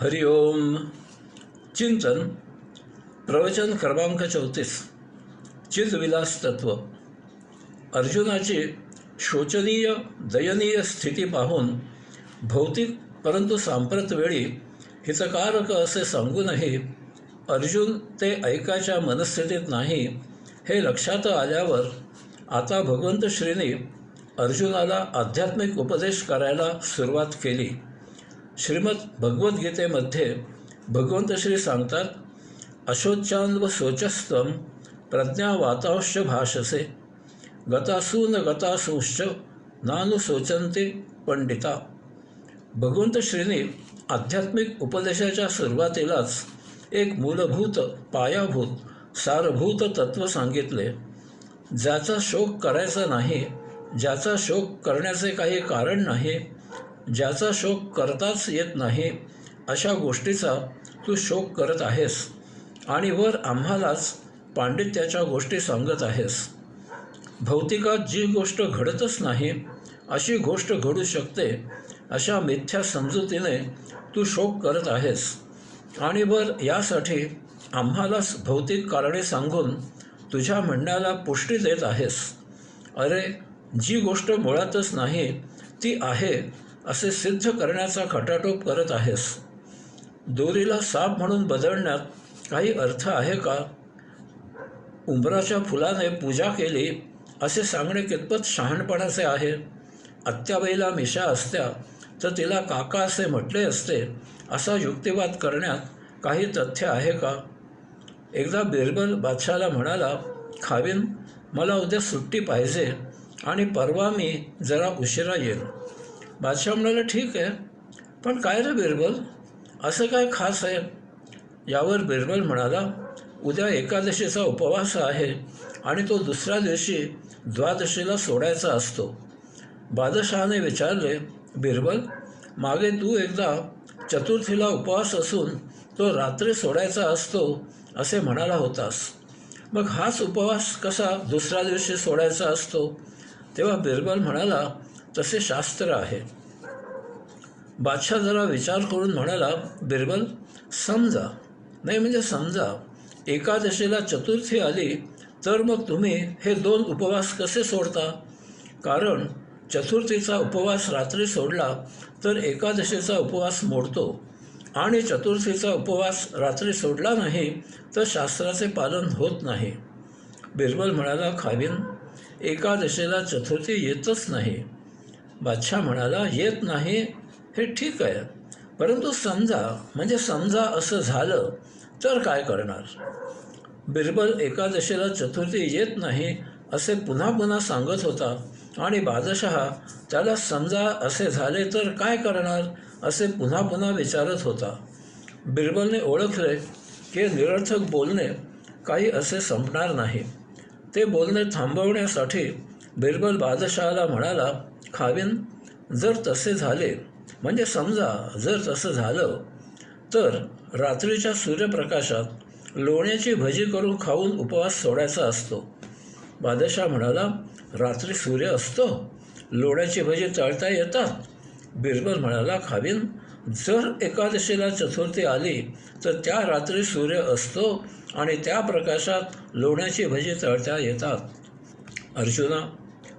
हरि ओम. चिंतन प्रवचन क्रमांक 34. चिदविलास तत्व. अर्जुनाची शोचनीय दयनीय स्थिती पाहून भौतिक परंतु सांप्रत वेळी हितकारक असे सांगूनही अर्जुन ते ऐकायच्या मनस्थितीत नाही हे लक्षात आल्यावर आता भगवंत श्रींनी अर्जुनाला आध्यात्मिक उपदेश करायला सुरुवात केली. श्रीमद भगवद्गीतेमध्ये भगवंत श्री सांगतात, अशोचान व शोचस्तम प्रज्ञावातांश्च भाषसे गतासून गतासूंश्च नानुशोचन्ते पंडिता. भगवंत श्रींनी आध्यात्मिक उपदेशाच्या सुरुवातीलाच एक मूलभूत पायाभूत सारभूत तत्व सांगितले. ज्याचा शोक करायचा नाही, ज्याचा शोक करण्याचे काही कारण नाही, ज्याचा शोक करताच येत नाही, अशा गोष्टीचा तू शोक करत आहेस आणि वर आम्हालाच पांडित्याच्या गोष्टी सांगत आहेस. भौतिकात जी गोष्ट घडतच नाही अशी गोष्ट घडू शकते अशा मिथ्या समजुतीने तू शोक करत आहेस आणि वर यासाठी आम्हालाच भौतिक कारणे सांगून तुझ्या म्हणण्याला पुष्टी देत आहेस. अरे, जी गोष्ट मुळातच नाही ती आहे असे सिद्ध करण्याचा खटाटोप करत आहेस. दोरीला साप म्हणून बदलण्यात काही अर्थ आहे का? उंबराच्या फुलाने पूजा केली असे सांगणे कितपत शहाणपणाचे आहे? आत्याबाईला मिशा असत्या तर तिला काका असे म्हटले असते असा युक्तिवाद करण्यात काही तथ्य आहे का? एकदा बिरबल बादशाला म्हणाला, खावीन, मला उद्या सुट्टी पाहिजे आणि परवा मी जरा उशिरा येईन. बादशाह म्हणाला, ठीक आहे, पण काय रे बिरबल, असं काय खास आहे? यावर बिरबल म्हणाला, उद्या एकादशीचा उपवास आहे आणि तो दुसऱ्या दिवशी द्वादशीला सोडायचा असतो. बादशहाने विचारले, बिरबल, मागे तू एकदा चतुर्थीला उपवास असून तो रात्री सोडायचा असतो असे म्हणाला होतास, मग हाच उपवास कसा दुसऱ्या दिवशी सोडायचा असतो? तेव्हा बिरबल म्हणाला, तसे शास्त्र आहे. बादशाह जरा विचार करून म्हणाला, बिरबल, समजा एकादशीला चतुर्थी आली तर मग तुम्ही हे 2 उपवास कसे सोडता? कारण चतुर्थीचा उपवास रात्री सोडला तर एकादशीचा उपवास मोडतो आणि चतुर्थीचा उपवास रात्री सोडला नाही तर शास्त्राचे पालन होत नाही. बिरबल म्हणाला, खावीन, एकादशीला चतुर्थी येतच नाही. बादशाह म्हणाला, येत नाही हे ठीक आहे, परंतु समजा असं झालं तर काय करणार? बिरबल एकादशीला चतुर्थी येत नाही असे पुन्हा पुन्हा सांगत होता आणि बादशहा त्याला समजा असे झाले तर काय करणार असे पुन्हा पुन्हा विचारत होता. बिरबलने ओळखले की निरर्थक बोलणे काही असे संपणार नाही. ते बोलणे थांबवण्यासाठी बिरबल बादशहाला म्हणाला, खावीन, जर तसे झाले जर तसं झालं तर रात्रीच्या सूर्यप्रकाशात लोण्याची भजी करून खाऊन उपवास सोडायचा असतो. बादशाह म्हणाला, रात्री सूर्य असतो, लोण्याची भजी तळता येतात? बिरबल म्हणाला, खावीन, जर एकादशीला चतुर्थी आली तर त्या रात्री सूर्य असतो आणि त्या प्रकाशात लोण्याची भजी तळता येतात. अर्जुना,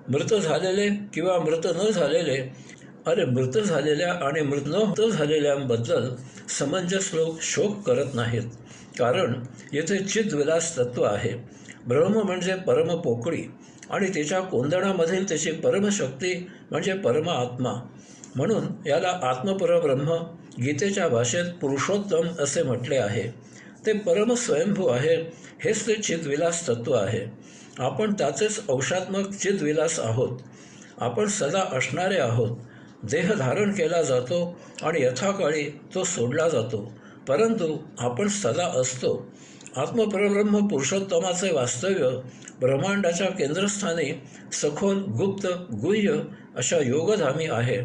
मृत झालेले किंवा मृत न झालेले, अरे मृत झालेल्या आणि मृत न झालेल्यांबद्दल समंजस लोक शोक करत नाहीत, कारण येथे चिदविलास तत्व आहे. ब्रह्म म्हणजे परमपोकळी आणि तिच्या कोंदणामधील त्याची परमशक्ती म्हणजे परमात्मा. म्हणून याला आत्मपरब्रह्म गीतेच्या भाषेत पुरुषोत्तम असे म्हटले आहे. ते परमस्वयंभू आहे. हेच ते चिदविलास तत्व आहे. आपण त्याचेच अंशात्मक चिदविलास आहोत. आपण सदा असणारे आहोत. देह धारण केला जातो आणि यथाकाळी तो सोडला जातो, परंतु आपण सदा असतो. आत्मपरब्रह्म पुरुषोत्तमाचे वास्तव्य ब्रह्मांडाच्या केंद्रस्थानी सखोल गुप्त गुह्य अशा योगधामी आहे.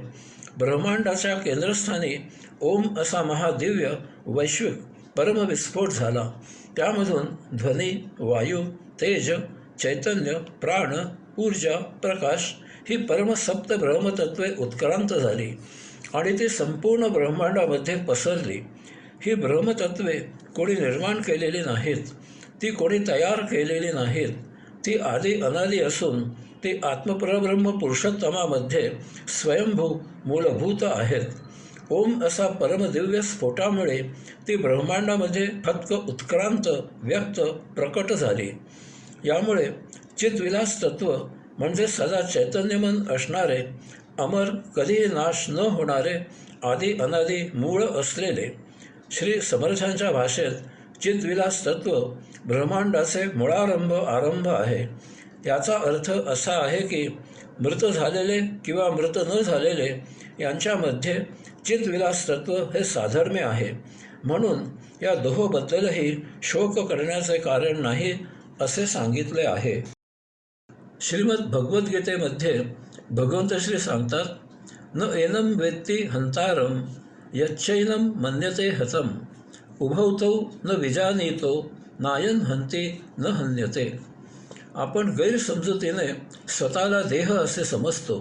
ब्रह्मांडाच्या केंद्रस्थानी ओम असा महादिव्य वैश्विक परमविस्फोट झाला. त्यामधून ध्वनी, वायू, तेज, चैतन्य, प्राण, ऊर्जा, प्रकाश ही परमसप्त ब्रह्मतत्वे उत्क्रांत झाली आणि ती संपूर्ण ब्रह्मांडामध्ये पसरली. ही ब्रह्मतत्वे कोणी निर्माण केलेली नाहीत, ती कोणी तयार केलेली नाहीत. ती आदी अनादी असून ती आत्मपरब्रह्म पुरुषोत्तमामध्ये स्वयंभू मूलभूत आहेत. ओम असा परमदिव्य स्फोटामुळे ती ब्रह्मांडामध्ये फक्त उत्क्रांत व्यक्त प्रकट झाली. यामुळे चित्विलास तत्व म्हणजे सदा चैतन्यमन असणारे, अमर, कधीही नाश न होणारे, आदी अनादी मूळ असलेले श्री समर्थांच्या भाषेत चित्विलास तत्व ब्रह्मांडाचे मुळारंभ आरंभ आहे. याचा अर्थ असा आहे की मृत झालेले किंवा मृत न झालेले यांच्यामध्ये चित्विलास तत्व हे साधर्म्य आहे. म्हणून या दोहोबद्दलही शोक करण्याचे कारण नाही असे सांगितले आहे. श्रीमद भगवद्गीतेमध्ये भगवंत श्री सांगतात, न एनम वेत्ती हंतारम यच्चैनम मन्यते हतम उभौतौ न विजानीतो नायन हंती न हन्यते. आपण गैरसमजुतीने स्वतःला देह असे समजतो.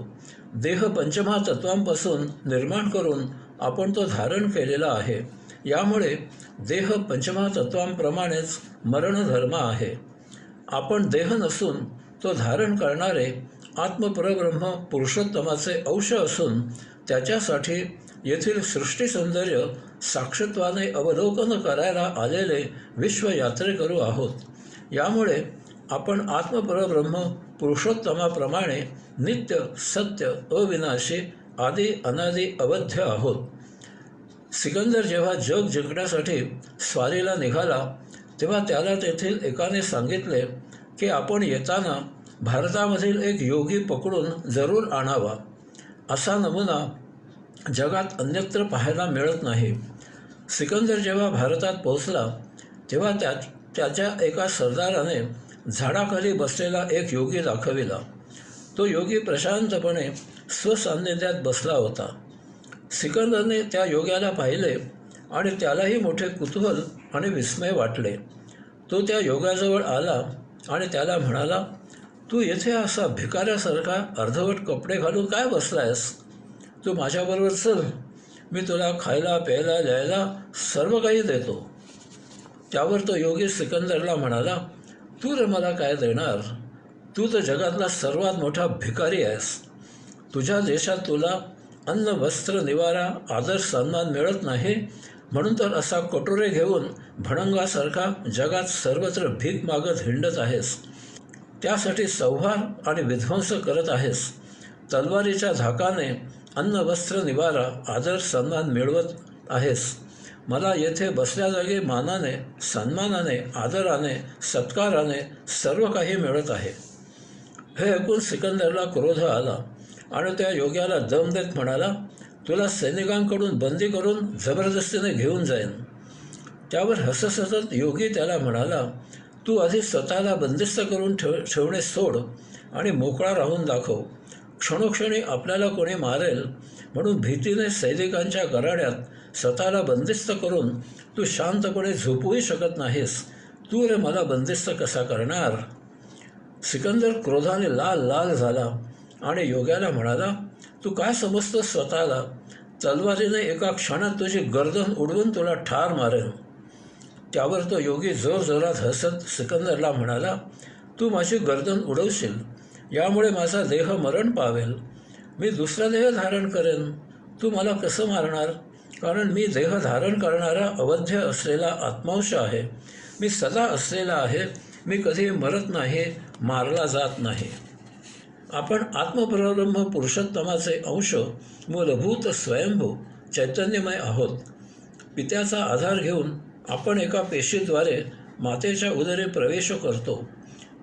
देह पंचमहातत्वांपासून निर्माण करून आपण तो धारण केलेला आहे. यामुळे देह पंचमहातत्वांप्रमाणेच मरणधर्म आहे. आपण देह नसून तो धारण करणारे आत्मपरब्रह्म पुरुषोत्तमाचे अंश असून त्याच्यासाठी येथील सृष्टी सौंदर्य साक्षत्वाने अवलोकन करायला आलेले विश्वयात्रेकरू आहोत. यामुळे आपण आत्मपरब्रह्म पुरुषोत्तमाप्रमाणे नित्य, सत्य, अविनाशी, आदी अनादी अवध्य आहोत. सिकंदर जेव्हा जग जिंकण्यासाठी स्वारीला निघाला तेव्हा त्याला तेथील एकाने सांगितले की आपण येताना भारतामधील एक योगी पकडून जरूर आणावा. असा नमुना जगात अन्यत्र पाहायला मिळत नाही. सिकंदर जेव्हा भारतात पोहोचला तेव्हा त्याच्या एका सरदाराने झाडाखाली बसलेला एक योगी दाखविला. तो योगी प्रशांतपणे स्वसान्निध्यात बसला होता. सिकंदरने त्या योग्याला पाहिले आणि त्यालाही मोठे कुतूहल आणि विस्मय वाटले. तो त्या योगाजवळ आला आणि त्याला म्हणाला, तू येथे असा भिकाऱ्यासारखा अर्धवट कपडे घालून काय बसलायस? तू माझ्याबरोबर चल, मी तुला खायला प्यायला लिहायला सर्व काही देतो. त्यावर तो योगी सिकंदरला म्हणाला, तू रे मला काय देणार? तू तर जगातला सर्वात मोठा भिकारी आहेस. तुझ्या देशात तुला अन्न, वस्त्र, निवारा, आदर, सन्मान मिळत नाही, म्हणून तर असा कटोरे घेऊन भणंगासारखा जगात सर्वत्र भीक मागत हिंडत आहेस. त्यासाठी संहार आणि विध्वंस करत आहेस. तलवारीच्या धाकाने अन्न, वस्त्र, निवारा, आदर, सन्मान मिळवत आहेस. मला येथे बसल्या जागी मानाने, सन्मानाने, आदराने, सत्काराने सर्व काही मिळत आहे. हे ऐकून सिकंदरला क्रोध आला आणि त्या योग्याला दम देत म्हणाला, तुला सैनिकांकडून बंदी करून जबरदस्तीने घेऊन जाईन. त्यावर हसत योगी त्याला म्हणाला, तू आधी स्वतःला बंदिस्त करून ठेवणे सोड आणि मोकळा राहून दाखव. क्षणोक्षणी आपल्याला कोणी मारेल म्हणून भीतीने सैनिकांच्या गराड्यात स्वतःला बंदिस्त करून तू शांतपणे झोपूही शकत नाहीस. तू रे मला बंदिस्त कसा करणार? सिकंदर क्रोधाने लाल लाल झाला आणि योग्याला म्हणाला, तू काय समजतोस स्वतःला? तलवारीने एका क्षणात तुझी गर्दन उडवून तुला ठार मारेन. त्यावर तो योगी जोरजोरात हसत सिकंदरला म्हणाला, तू माझी गर्दन उडवशील, यामुळे माझा देह मरण पावेल. मी दुसरा देह धारण करेन. तू मला कसं मारणार? कारण मी देह धारण करणारा अवध्य असलेला आत्मांश आहे. मी सदा असलेला आहे. मी कधी मरत नाही, मारला जात नाही. आपण आत्मपरब्रह्म पुरुषोत्तमाचे अंश, मूलभूत स्वयंभू चैतन्यमय आहोत. पित्याचा आधार घेऊन आपण एका पेशीद्वारे मातेच्या उदरी प्रवेश करतो.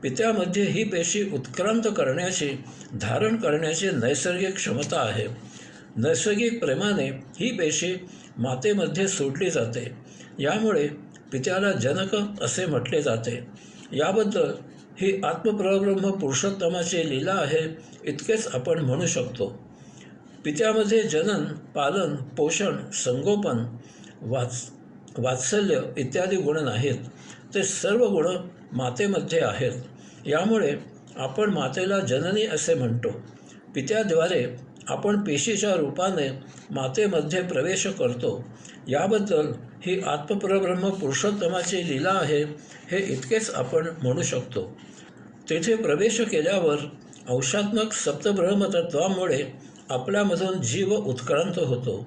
पित्यामध्ये ही पेशी उत्क्रांत करण्याची, धारण करण्याची नैसर्गिक क्षमता आहे. नैसर्गिक प्रेमाने ही पेशी मातेमध्ये सोडली जाते. यामुळे पित्याला जनक असे म्हटले जाते. याबद्दल ही आत्मपरब्रह्म पुरुषोत्तमाची लीला आहे इतकेच आपण म्हणू शकतो. पित्यामध्ये जनन, पालन, पोषण, संगोपन, वात्सल्य इत्यादी गुण नाहीत. ते सर्व गुण मातेमध्ये आहेत. यामुळे आपण मातेला जननी असे म्हणतो. पित्याद्वारे आपण पेशीच्या रूपाने मातेमध्ये प्रवेश करतो. याबद्दल ही आत्मपरब्रह्म पुरुषोत्तमाची लीला आहे, हे इतकेच आपण म्हणू शकतो. तेथे प्रवेश केल्यावर अंशात्मक सप्तब्रह्मतत्वामुळे आपल्यामधून जीव उत्क्रांत होतो.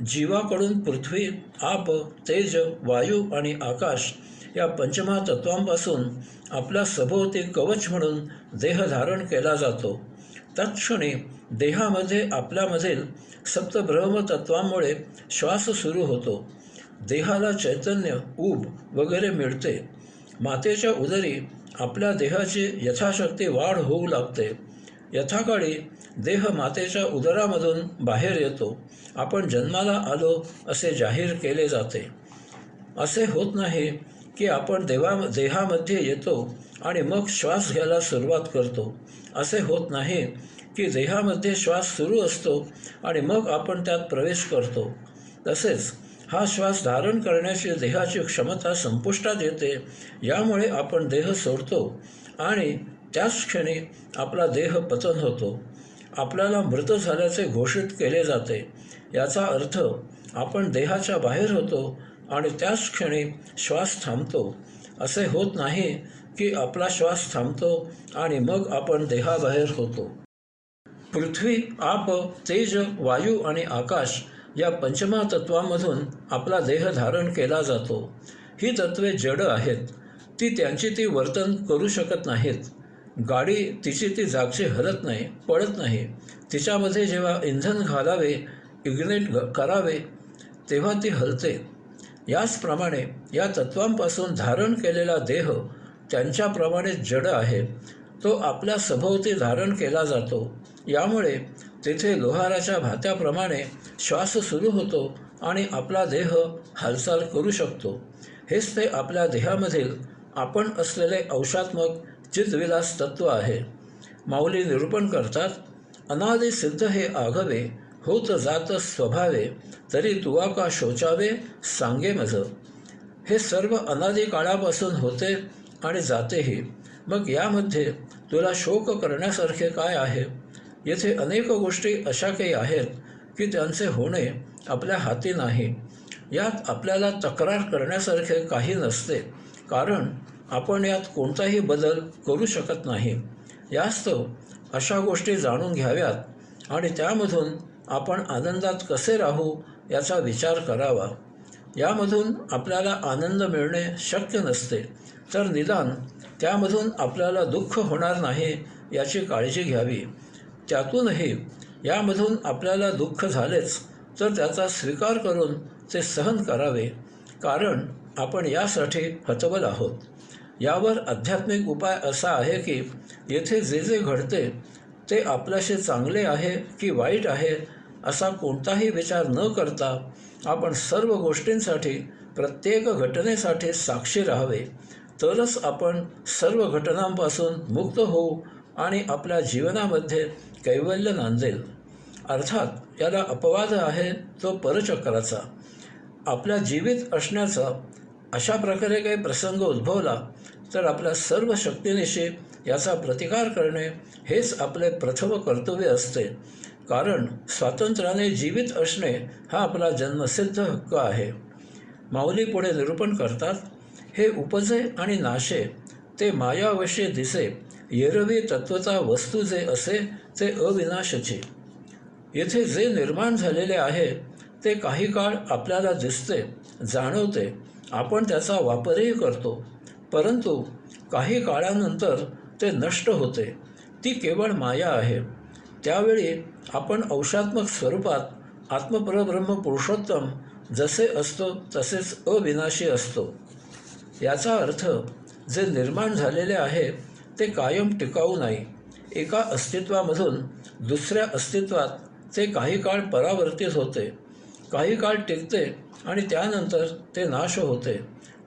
जीवाकडून पृथ्वी, आप, तेज, वायू आणि आकाश या पंचमहातत्वांपासून आपल्या सभोवती कवच म्हणून देह धारण केला जातो. तत्क्षणी देहामध्ये आपल्यामधील सप्तब्रह्मतत्वामुळे श्वास सुरू होतो. देहाला चैतन्य, ऊब वगैरे मिळते. मातेच्या उदरी आपल्या देहाची यथाशक्ती वाढ होऊ लागते. यथाकाळी देह मातेच्या उदरामधून बाहेर येतो. आपण जन्माला आलो असे जाहीर केले जाते. असे होत नाही की आपण देहामध्ये येतो आणि मग श्वास घ्यायला सुरुवात करतो. असे होत नाही की देहामध्ये श्वास सुरू असतो आणि मग आपण त्यात प्रवेश करतो. तसेच हा श्वास धारण करण्याची देहाची क्षमता संपुष्टात येते. यामुळे आपण देह सोडतो आणि त्याच क्षणी आपला देह पतन होतो. आपल्याला मृत झाल्याचे घोषित केले जाते. याचा अर्थ आपण देहाच्या बाहेर होतो आणि त्याच क्षणी श्वास थांबतो. असे होत नाही की आपला श्वास थांबतो आणि मग आपण देहाबाहेर होतो. पृथ्वी, आप, तेज, वायू आणि आकाश या पंचमहातत्वांमधून आपला देह धारण केला जातो. ही तत्वे जड आहेत. ती त्यांची ती वर्तन करू शकत नाहीत. गाडी तिची ती जागची हलत नाही, पळत नाही. तिच्यामध्ये जेव्हा इंधन घालावे, इग्नेट करावे, तेव्हा ती हलते. याचप्रमाणे या तत्वांपासून धारण केलेला देह त्यांच्याप्रमाणे जड आहे. तो आपल्या सभोवती धारण केला जातो. यामुळे तेथे लोहाराच्या भात्याप्रमाणे श्वास सुरू होतो आणि आपला देह हालचाल करू शकतो. हेच ते आपल्या देहामधील आपण असलेले अंशात्मक चिद्विलास तत्व आहे. माऊली निरूपण करतात, अनादि सिद्ध हे आघवे, होत जात स्वभावे, तरी तुवा का शोचावे, सांगे मज. हे सर्व अनादि काळापासून होते आणि जातेही. मग यामध्ये तुला शोक करण्यासारखे काय आहे? येथे अनेक गोष्टी अशा काही आहेत की त्यांचे होणे आपल्या हाती नाही. यात आपल्याला तक्रार करण्यासारखे काही नसते, कारण आपण यात कोणताही बदल करू शकत नाही. यास्तव अशा गोष्टी जाणून घ्याव्यात आणि त्यामधून आपण आनंदात कसे राहू याचा विचार करावा. यामधून आपल्याला आनंद मिळणे शक्य नसते, तर निदान त्यामधून आपल्याला दुःख होणार नाही याची काळजी घ्यावी. त्यातूनही यामधून आपल्याला दुःख झालेच तर त्याचा स्वीकार करून ते सहन करावे, कारण आपण यासाठी हतबल आहोत. यावर आध्यात्मिक उपाय असा आहे की येथे जे जे घडते ते आपल्याशी चांगले आहे की वाईट आहे असा कोणताही विचार न करता आपण सर्व गोष्टींसाठी, प्रत्येक घटनेसाठी साक्षी राहावे. तरच आपण सर्व घटनांपासून मुक्त होऊ आणि आपल्या जीवनामध्ये कैवल्य नांदेल. अर्थात याला अपवाद आहे तो परचक्राचा. आपल्या जीवित असण्याचा अशा प्रकारे काही प्रसंग उद्भवला तर आपल्या सर्व शक्तीनिशी याचा प्रतिकार करणे हेच आपले प्रथम कर्तव्य असते, कारण स्वातंत्र्याने जीवित असणे हा आपला जन्मसिद्ध हक्क आहे. माऊली पुढे निरूपण करतात, हे उपजे आणि नाशे ते मायावशे दिसे, येरवी तत्वता वस्तू जे असे ते अविनाशचे. येथे जे निर्माण झालेले आहे ते काही काळ आपल्याला दिसते, जाणवते, आपण त्याचा वापरही करतो, परंतु काही काळानंतर ते नष्ट होते. ती केवळ माया आहे. त्यावेळी आपण अंशात्मक स्वरूपात आत्मपरब्रह्म पुरुषोत्तम जसे असतो तसेच अविनाशी असतो. याचा अर्थ जे निर्माण झालेले आहे ते कायम टिकाऊ नाही. एका अस्तित्वामधून दुसऱ्या अस्तित्वात ते काही काळ परावर्तित होते, काही काळ टिकते आणि त्यानंतर ते नाश होते.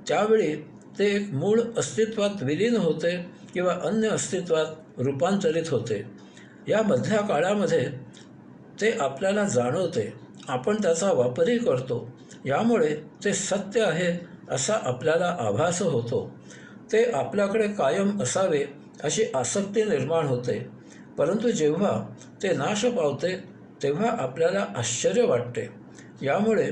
त्यावेळी ते एक मूळ अस्तित्वात विलीन होते किंवा अन्य अस्तित्वात रूपांतरित होते. या मधल्या काळामध्ये ते आपल्याला जाणवते, आपण त्याचा वापरही करतो. यामुळे ते सत्य आहे असा आपल्याला आभास होतो. ते आपल्याकडे कायम असावे अशी आसक्ती निर्माण होते. परंतु जेव्हा ते नाश पावते तेव्हा आपल्याला आश्चर्य वाटते. यामुळे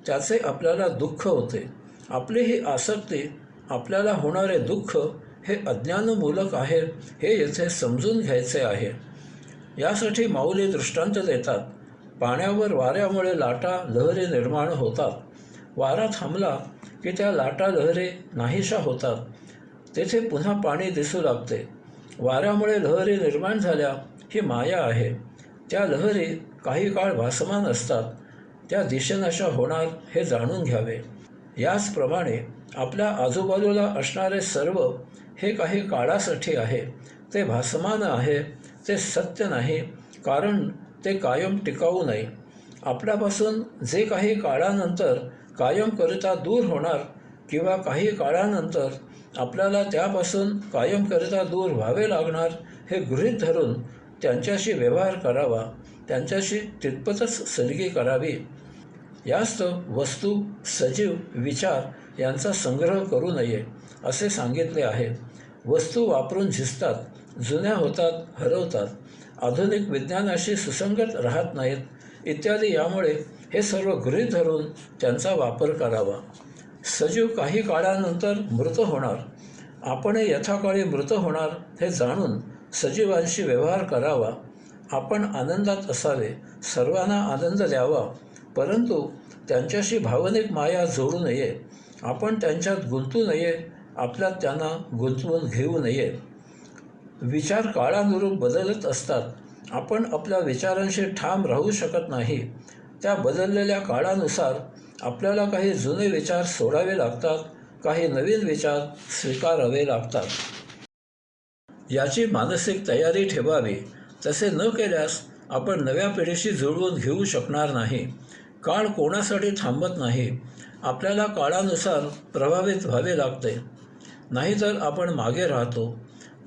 त्याचे आपल्याला दुःख होते. आपली ही आसक्ती, आपल्याला होणारे दुःख हे अज्ञानमूलक आहे हे येथे समजून घ्यायचे आहे. यासाठी माऊली दृष्टांत देतात. पाण्यावर वाऱ्यामुळे लाटा लहरी निर्माण होतात. वारा थांबला की त्या लाटा लहरी नाहीशा होतात. तेथे पुन्हा पाणी दिसू लागते. वाऱ्यामुळे लहरी निर्माण झाल्या ही माया आहे. त्या लहरी काही काळ भासमान असतात. त्या दिशेनाशा होणार हे जाणून घ्यावे. याचप्रमाणे आपल्या आजूबाजूला असणारे सर्व हे काही काळासाठी आहे. ते भासमान आहे. ते सत्य नाही, कारण ते कायम टिकाऊ नाही. आपल्यापासून जे काही काळानंतर कायमकरिता दूर होणार किंवा काही काळानंतर आपल्याला त्यापासून कायमकरिता दूर व्हावे लागणार हे गृहीत धरून त्यांच्याशी व्यवहार करावा. त्यांच्याशी तितपतच सलगी करावी. यास्त वस्तू, सजीव, विचार यांचा संग्रह करू नये असे सांगितले आहे. वस्तू वापरून झिजतात, जुन्या होतात, हरवतात, आधुनिक विज्ञानाशी सुसंगत राहत नाहीत इत्यादी. यामुळे हे सर्व गृहीत धरून त्यांचा वापर करावा. सजीव काही काळानंतर मृत होणार. आपण यथाकाळी मृत होणार हे जाणून सजीवांशी व्यवहार करावा. आपण आनंदात असावे, सर्वांना आनंद द्यावा, परंतु त्यांच्याशी भावनिक माया जोडू नये. आपण त्यांच्यात गुंतू नये, आपल्यात त्यांना गुंतवून घेऊ नये. विचार काळानुरूप बदलत असतात. आपण आपल्या विचारांशी ठाम राहू शकत नाही. त्या बदललेल्या काळानुसार आपल्याला काही जुने विचार सोडावे लागतात, काही नवीन विचार स्वीकारावे लागतात. याची मानसिक तयारी ठेवावी. तसे न केल्यास आपण नव्या पिढीशी जुळवून घेऊ शकणार नाही. काळ कोणासाठी थांबत नाही. आपल्याला काळानुसार प्रभावित व्हावे लागते, नाहीतर आपण मागे राहतो.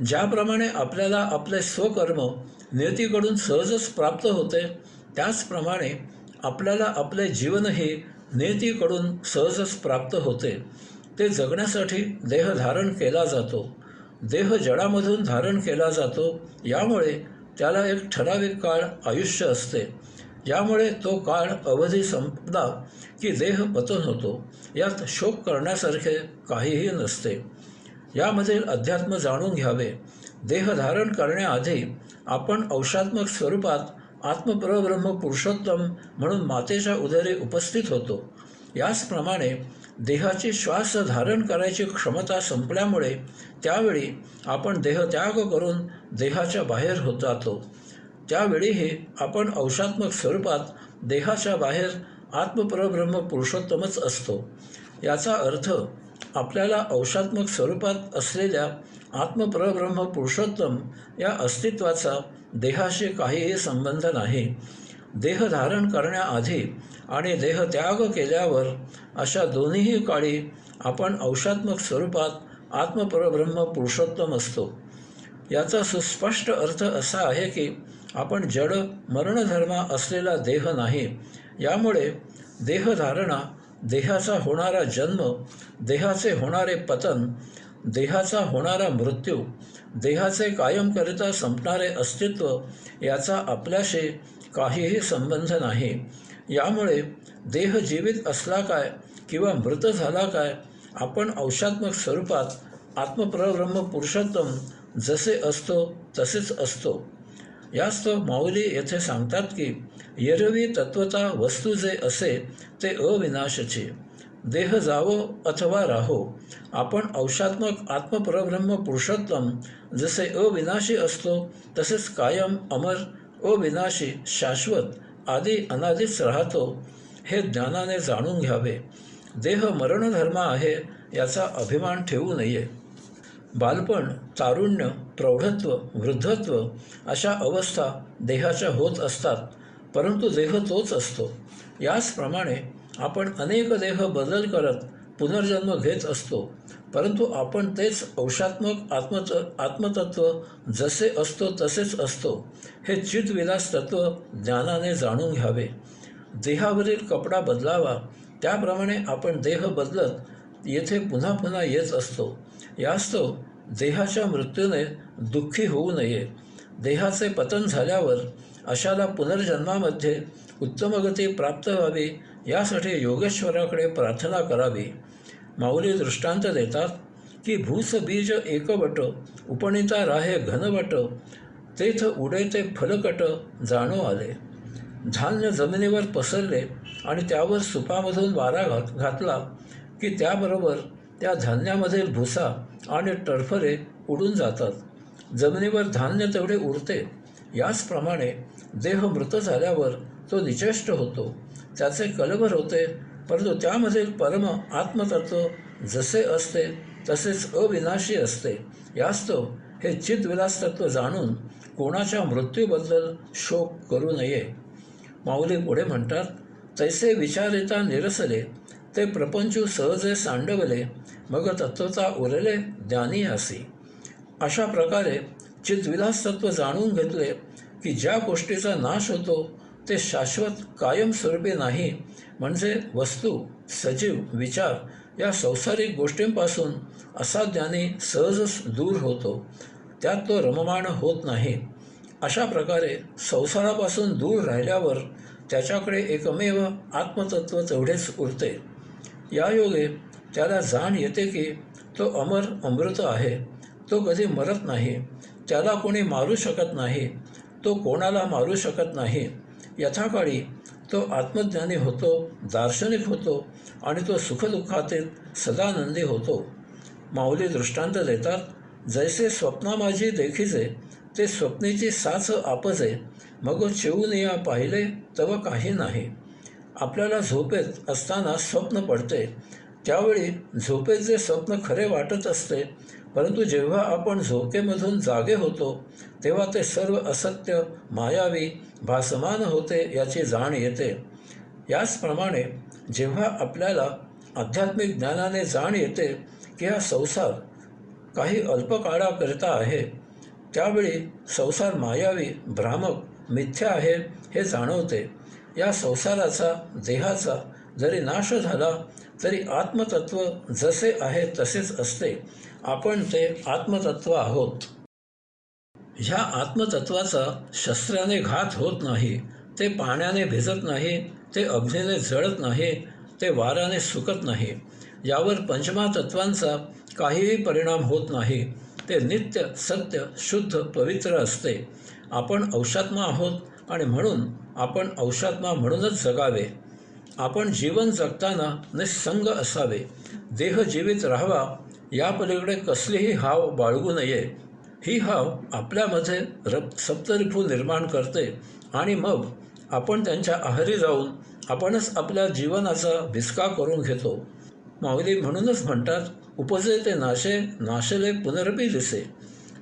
ज्याप्रमाणे आपल्याला आपले स्वकर्म नियतीकडून सहजच प्राप्त होते, त्याचप्रमाणे आपल्याला आपले जीवनही नियतीकडून सहजच प्राप्त होते. ते जगण्यासाठी देह धारण केला जातो. देह जडामधून धारण केला जातो. यामुळे त्याला एक ठराविक काळ आयुष्य असते. यामुळे तो काळ अवधी संपला की देह पतन होतो. यात शोक करण्यासारखे काहीही नसते. यामधील अध्यात्म जाणून घ्यावे. देह धारण करण्याआधी आपण अंशात्मक स्वरूपात आत्मपरब्रह्म पुरुषोत्तम म्हणून मातेच्या उदरी उपस्थित होतो. याचप्रमाणे देहाची श्वास धारण करायची क्षमता संपल्यामुळे त्यावेळी आपण देहत्याग करून देहाच्या बाहेर होत जातो. त्यावेळीही आपण अंशात्मक स्वरूपात देहाच्या बाहेर आत्मपरब्रह्म पुरुषोत्तमच असतो. याचा अर्थ आपल्याला अंशात्मक स्वरूपात असलेल्या आत्मपरब्रह्म पुरुषोत्तम या अस्तित्वाचा देहाशी काहीही संबंध नाही. देह धारण करण्याआधी आणि देहत्याग केल्यावर अशा दोन्हीही काळी आपण अंशात्मक स्वरूपात आत्मपरब्रह्म पुरुषोत्तम असतो. याचा सुस्पष्ट अर्थ असा आहे की आपण जड मरणधर्मा असलेला देह नाही. यामुळे देहधारणा, देहाचा होणारा जन्म, देहाचे होणारे पतन, देहाचा होणारा मृत्यू, देहाचे कायमकरिता संपणारे अस्तित्व याचा आपल्याशी काहीही संबंध नाही. यामुळे देह जीवित असला काय किंवा मृत झाला काय, आपण अंशात्मक स्वरूपात आत्मपरब्रह्म पुरुषोत्तम जसे असतो तसेच असतो. यास्तव माऊली येथे सांगतात की एरवी तत्वता वस्तू जे असे ते अविनाशचे. देह जावो अथवा राहो, आपण अंशात्मक आत्मपरब्रह्म पुरुषोत्तम जसे अविनाशी असतो तसेच कायम, अमर, अविनाशी, शाश्वत आदी अनादीच राहतो हे ज्ञानाने जाणून घ्यावे. देह मरणधर्म आहे याचा अभिमान ठेवू नये. बालपण, तारुण्य, प्रौढत्व, वृद्धत्व अशा अवस्था देहाच्या होत असतात, परंतु देह तोच असतो. याचप्रमाणे आपण अनेक देह बदल करत पुनर्जन्म घेत असतो, परंतु आपण तेच अंशात्मक आत्मतत्व जसे असतो तसेच असतो हे चिद्विलास तत्व ज्ञानाने जाणून घ्यावे. देहावरील कपडा बदलावा, त्याप्रमाणे आपण देह बदलत येथे पुन्हा पुन्हा येत असतो. यास्तव देहाच्या मृत्यूने दुःखी होऊ नये. देहाचे पतन झाल्यावर अशाला पुनर्जन्मामध्ये उत्तम गती प्राप्त व्हावी यासाठी योगेश्वराकडे प्रार्थना करावी. माऊली दृष्टांत देतात की भूस बीज एकवट उपणिता राहे घनवट तेथ उडे ते फलकट जाणो आले. धान्य जमिनीवर पसरले आणि त्यावर सुपामधून वारा घातला की त्याबरोबर त्या धान्यामधील भुसा आणि टरफले उडून जातात. जमिनीवर धान्य तेवढे उरते. याचप्रमाणे देह मृत झाल्यावर तो निचेष्ट होतो, त्याचे कलवर होते, परंतु त्यामधील परम आत्मतत्व जसे असते तसेच अविनाशी असते. यास्तव हे चिद्विलास तत्व जाणून कोणाच्या मृत्यूबद्दल शोक करू नये. माऊली पुढे म्हणतात, तैसे विचारिता निरसले ते प्रपंचू सहजे सांडवले मग तत्वता उरले ज्ञानी असी. अशा प्रकारे चिद्विलास तत्व जाणून घेतले की ज्या गोष्टीचा नाश होतो ते शाश्वत कायमस्वरूपी नाही, म्हणजे वस्तू, सजीव, विचार या संसारिक गोष्टींपासून असा ज्ञानी सहजच दूर होतो. त्यात तो रममाण होत नाही. अशा प्रकारे संसारापासून दूर राहिल्यावर त्याच्याकडे एकमेव आत्मतत्व तेवढेच उरते. यायोगे त्याला जाण येते की तो अमर अमृत आहे. तो कधी मरत नाही. त्याला कोणी मारू शकत नाही. तो कोणाला मारू शकत नाही. यथाकाळी तो आत्मज्ञानी होतो, दार्शनिक होतो आणि तो सुखदुःखातील सदानंदी होतो. माऊली दृष्टांत देतात, जैसे स्वप्ना माझी देखिजे ते स्वप्नेची साच आपजे मग चिवून या पाहिले तव काही नाही. आपल्याला झोपेत असताना स्वप्न पडते. त्यावेळी झोपेत जे स्वप्न खरे वाटत असते, परंतु जेव्हा आपण झोपेमधून जागे होतो तेव्हा ते सर्व असत्य, मायावी, भासमान होते याची जाण येते. याचप्रमाणे जेव्हा आपल्याला आध्यात्मिक ज्ञानाने जाण येते की हा संसार काही अल्पकाळाकरिता आहे, त्यावेळी संसार मायावी, भ्रामक, मिथ्या आहे हे जाणवते. या संसाराचा, देहाचा जरी नाश झाला तरी आत्मतत्व जसे आहे तसेच असते. आपण ते आत्मतत्व आहोत. ह्या आत्मतत्वाचा शस्त्राने घात होत नाही. ते पाण्याने भिजत नाही. ते अग्नीने जळत नाही. ते वाऱ्याने सुकत नाही. यावर पंचमहातत्वांचा काहीही परिणाम होत नाही. ते नित्य, सत्य, शुद्ध, पवित्र असते. आपण औषात्मा आहोत आणि म्हणून आपण औषात्मा म्हणूनच जगावे. आपण जीवन जगताना निस्संग असावे. देह जीवित राहावा, या पलीकडे कसलीही हाव बाळगू नये. ही हाव आपल्यामध्ये सप्तरिपू निर्माण करते आणि मग आपण त्यांच्या आहारी जाऊन आपणच आपल्या जीवनाचा भिसका करून घेतो. माऊली म्हणूनच म्हणतात, उपजे ते नाशे, नाशले पुनरपी दिसे.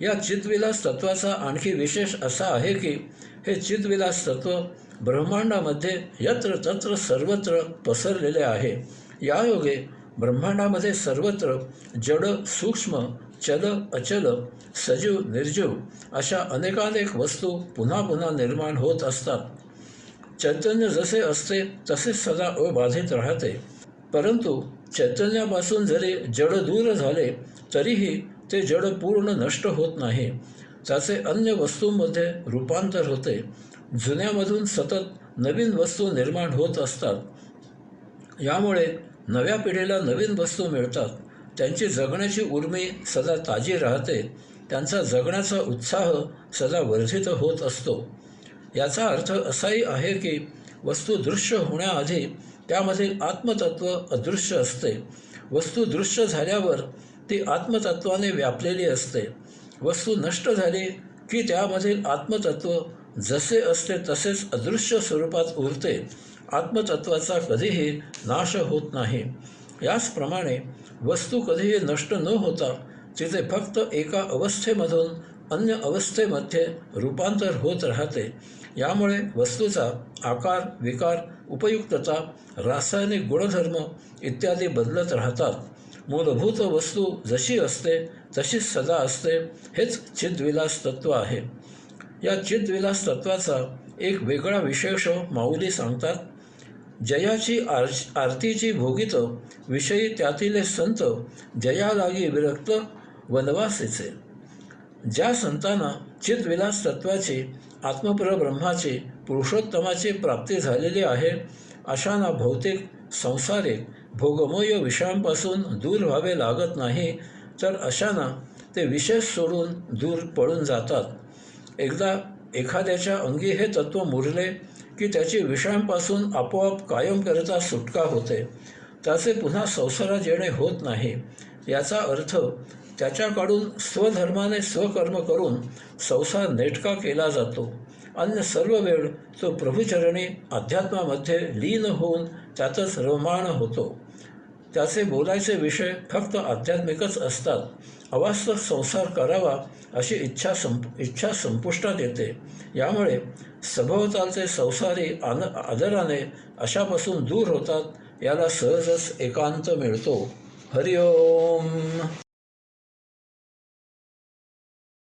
या चिद्विलास तत्वाचा आणखी विशेष असा आहे की हे चिद्विलास तत्व ब्रह्मांडामध्ये यत्र तत्र सर्वत्र पसरलेले आहे. यायोगे ब्रह्मांडामध्ये सर्वत्र जड, सूक्ष्म, चल, अचल, सजीव, निर्जीव अशा अनेकानेक वस्तू पुन्हा पुन्हा निर्माण होत असतात. चैतन्य जसे असते तसेच सदा अबाधित राहते. परंतु चैतन्यापासून जरी जड दूर झाले तरीही ते जड पूर्ण नष्ट होत नाही. त्याचे अन्य वस्तूंमध्ये रूपांतर होते. जुन्यामधून सतत नवीन वस्तू निर्माण होत असतात. यामुळे नव्या पिढीला नवीन वस्तू मिळतात. त्यांची जगण्याची उर्मी सदा ताजी राहते. त्यांचा जगण्याचा उत्साह सदा वर्धित होत असतो. याचा अर्थ असाही आहे की वस्तू दृश्य होण्याआधी त्यामधील आत्मतत्व अदृश्य असते. वस्तू दृश्य झाल्यावर ती आत्मतत्वाने व्यापलेली असते. वस्तू नष्ट झाली की त्यामधील आत्मतत्व जसे असते तसेच अदृश्य स्वरूपात उरते. आत्मतत्वाचा कधीही नाश होत नाही. याचप्रमाणे वस्तू कधीही नष्ट न होता तिथे फक्त एका अवस्थेमधून अन्य अवस्थेमध्ये रूपांतर होत राहते. यामुळे वस्तूचा आकार, विकार, उपयुक्तता, रासायनिक गुणधर्म इत्यादी बदलत राहतात. मूलभूत वस्तू जशी असते तशीच सदा असते. हेच चिद्विलास तत्व आहे. या चिद्विलास तत्वाचा एक वेगळा विशेष माऊली सांगतात. जयाची आरतीची भोगित विषयी त्यातील संत जया लागी विरक्त वनवासीचे. ज्या संतांना चिद्विलास तत्वाची आत्मपरब्रह्माची पुरुषोत्तमाची प्राप्ती झालेली आहे अशांना भौतिक संसारिक भोगमय विषयांपासून दूर व्हावे लागत नाही, तर अशांना ते विषय सोडून दूर पळून जातात. एकदा एखाद्याच्या अंगी हे तत्त्व मुरले की त्याची विषयांपासून आपोआप कायमकरता सुटका होते. त्याचे पुन्हा संसारात येणे होत नाही. याचा अर्थ त्याच्याकडून स्वधर्माने स्वकर्म करून संसार नेटका केला जातो. अन्य सर्व वेळ तो प्रभुचरणी अध्यात्मामध्ये लीन होऊन त्यातच रममाण होतो. त्याचे बोलायचे विषय फक्त आध्यात्मिकच असतात. अवास्तव संसार करावा अशी इच्छा संपुष्टात येते. यामुळे सभोवतालचे संसारी आदराने अशापासून दूर होतात. याला सहजच एकांत मिळतो. हरिओम.